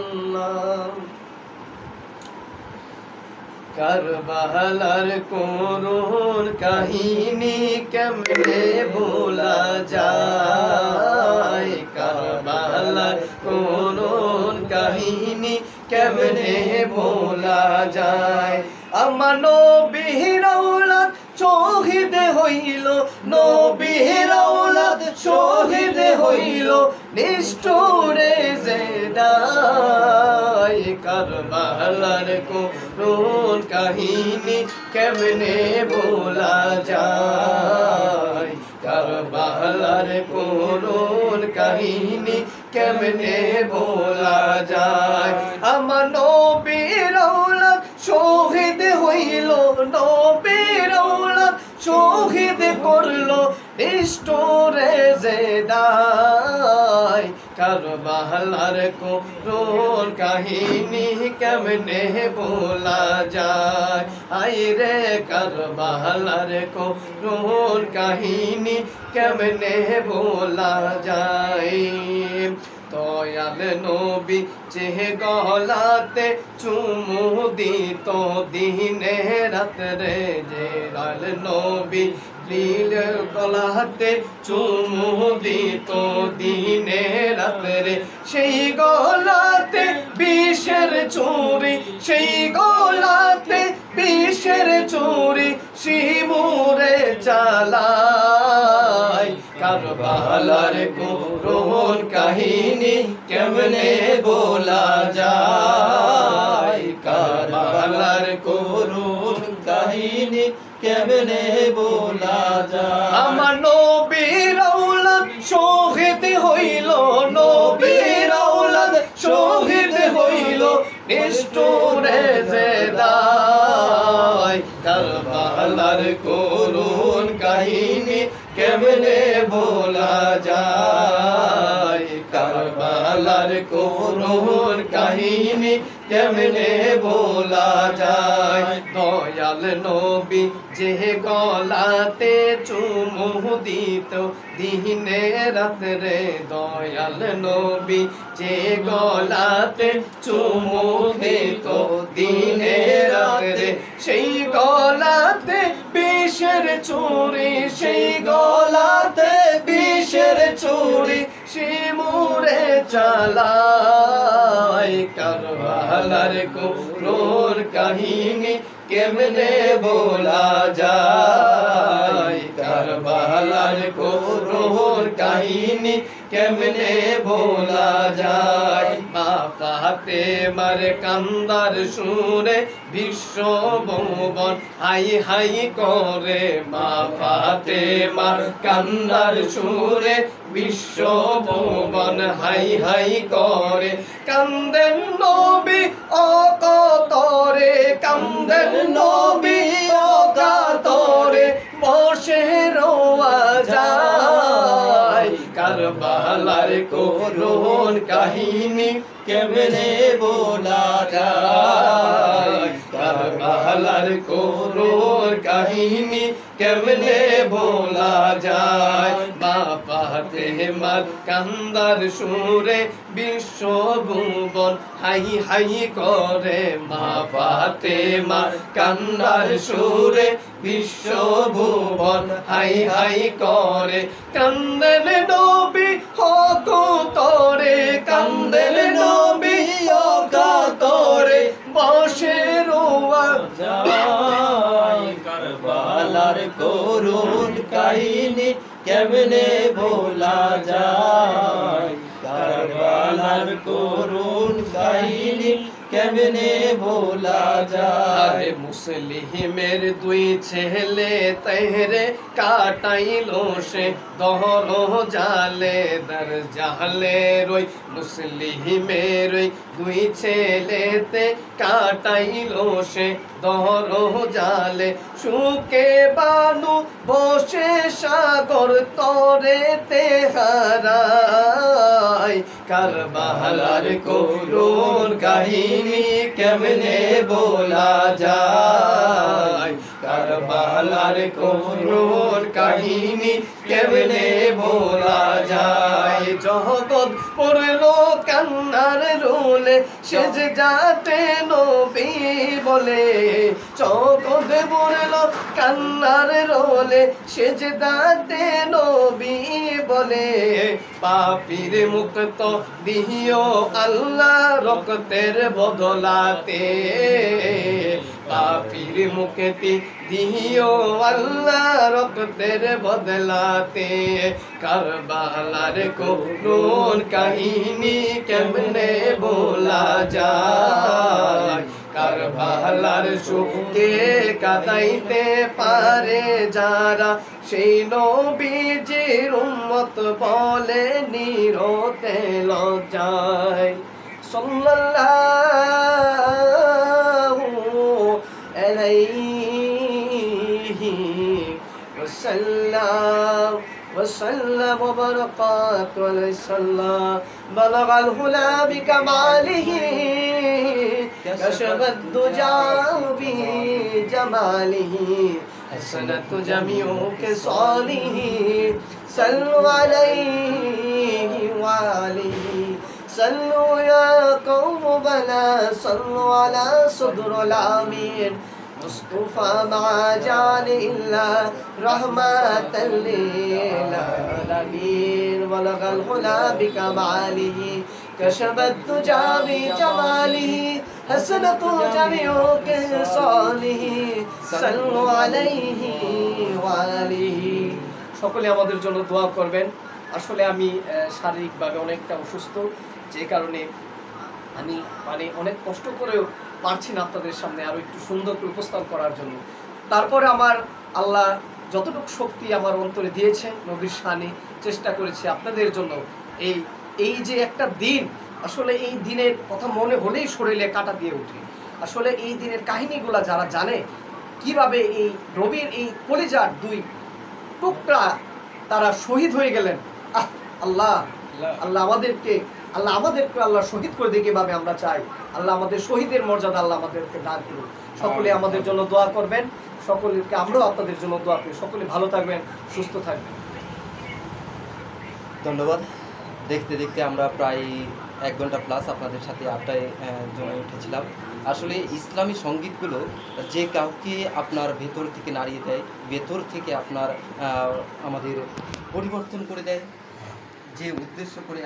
হাবিবাল্লাহ। কারবালার করুণ কাহিনী কেমনে ভোলা যায়, কারবালার করুণ কাহিনী কেমনে ভোলা যায়। আমার নবীর আওলাদ শহীদ হইল, নবীর আওলাদ শহীদ হইল নিষ্ঠুরে জেদায়। কারবালার করুণ কাহিনী কেমনে ভোলা যায়, কারবালার করুণ কাহিনী কেমনে ভোলা যায়। আমার নবীর আওলাদ শহীদ হইল, নবীর আওলাদ শহীদ করলো নিষ্ঠুরে জেদায়। কারবালার করুণ কাহিনী কেমনে ভোলা যায়, আইরে কারবালার করুণ কাহিনী কেমনে ভোলা যায়। দয়াল নবী যে গলাতে চুমু দিত দিনে রাত্রে, যে দয়াল নবী লীল গলাতে চুমু দিত দিনে রাত্রে, সেই গলাতে বিষের চুরি, সেই গলাতে বিষের চুরি শিমুরে চালায়। কারবালার করুণ কাহিনী কেমনে ভোলা যায়, কারবালার করুণ কাহিনী কেমনে ভোলা যায়। আমার নবীর আওলাদ শহীদ হইল, নবীর আওলাদ শহীদ হইল নিষ্ঠুরে জেদায়। কারবালার করুণ কাহিনী কেমনে ভোলা যায়, কারবালার করুণ কাহিনী কেমনে ভোলা যায়। দয়াল নবী যে গলাতে চুমু দিত দিনে রাত্রে, দয়াল নবী যে গলাতে চুমু দিত দিনে রাত্রে, সেই গলাতে বিষের চুরি, সেই গলাতে বিষের চুরি শিমুরে চালায়। কারবালার করুণ কাহিনী কেমনে ভোলা যায়, কারবালার করুণ কাহিনী কেমনে ভোলা যায়। মা ফাতেমার কান্দার সুরে বিশ্ব ভুবন হাই হাই করে, মা ফাতেমার কান্দার সুরে বিশ্ব ভুবন হাই হাই করে। কান্দেন নবী অকাতরে, কান্দেন নবী অকাতরে বসে রোয়া যায়। কারবালার করুণ কাহিনী কেমনে ভোলা যায়, কারবালার করুণ কাহিনী কেমনে ভোলা যায়। মা ফাতেমার কান্দার সুরে বিশ্ব ভুবন হাই হাই করে, মা ফাতেমার কান্দার সুরে বিশ্ব ভুবন হাই হাই করে। কান্দেন নবী অকাতরে, কান্দেন নবী অকাতরে বসে রোয়া যায়। কারবালার করুণ কাহিনী কেমনে ভোলা যায়, কারবালার করুণ কাহিনী কেমনে ভোলা যায়। মুসলিমের দুই ছেলে তেহরে কাটাইলো সে দহর জালে দর জালে রই, মুসলিমের দুই ছেলেতে কাটাইলো সে দহর জালে। সুকে বানু বসে সাগর তরে তেহারায়, কারবালার করুণ কাহিনী কাহিনী কেমনে বলা যায়, কারবালার করুণ কাহিনী কেমনে বলা যায়। জগৎ পড়ল কান্নার রোলে সেজদাতে নবী বলে, জগৎ পড়ল কান্নার রোলে সেজদাতে নবী বলে, পাপীর মুক্ত দিও আল্লাহ রক্তের বদলাতে, পাপীর মুক্তি দিও আল্লাহ রক্তের বদলাতে, কারবালার করুণ কাহিনী কেমনে বলা যায়, কারবালার শোকে কাঁদাইতে পারে যারা, সেই নবীজির উম্মত বলে নিরতে লজ্জায়। সাল্লাল্লাহু আলাইহি ওয়াসাল্লাম وسلم وبركاته عليه السلام، بلغ الهدى بكماله كشف الدجى بجماله، حسنت جميع خصاله، صلوا عليه وآله، صلوا يا قوم بنا، صلوا على صدر العامين مصطفى مع جان إلا رحمة للعالمين، بلغ الهدى بكماله كشف الدجى بجماله، حسنته جميع خصاله، صلوا عليه وآله। সকলে আমাদের জন্য দোয়া করবেন। আসলে আমি শারীরিকভাবে অনেকটা অসুস্থ, যে কারণে আমি অনেক কষ্ট করেও পারছি না আপনাদের সামনে আরো একটু সুন্দর করে উপস্থাপন করার জন্য। তারপরে আমার আল্লাহ যতটুকু শক্তি আমার অন্তরে দিয়েছে নবীর শানে চেষ্টা করেছি আপনাদের জন্য। এই যে একটা দিন, আসলে এই দিনের কথা মনে হলেই শরীরে কাঁটা দিয়ে ওঠে। আসলে এই দিনের কাহিনীগুলা যারা জানে, কিভাবে এই নবীর এই কলিজার দুই টুকরা তারা শহীদ হয়ে গেলেন। আল্লাহ আমাদেরকে আল্লাহ শহীদ করে দিয়ে কিভাবে আমরা চাই। আল্লাহ আমাদের শহীদের মর্যাদা আল্লাহ আমাদেরকে দান করুন। সকলে আমাদের জন্য দোয়া করবেন, সকলকে আমরাও আপনাদের জন্য দোয়া করি। সকলে ভালো থাকবেন, সুস্থ থাকবেন। ধন্যবাদ। দেখতে দেখতে আমরা প্রায় 1 ঘন্টা প্লাস আপনাদের সাথে আড্ডায় জমে উঠেছিলাম। আসলে ইসলামী সঙ্গীতগুলো যে কাউকে আপনার ভেতর থেকে নাড়িয়ে দেয়, ভেতর থেকে আপনার আমাদের পরিবর্তন করে দেয়, যে উদ্দেশ্য করে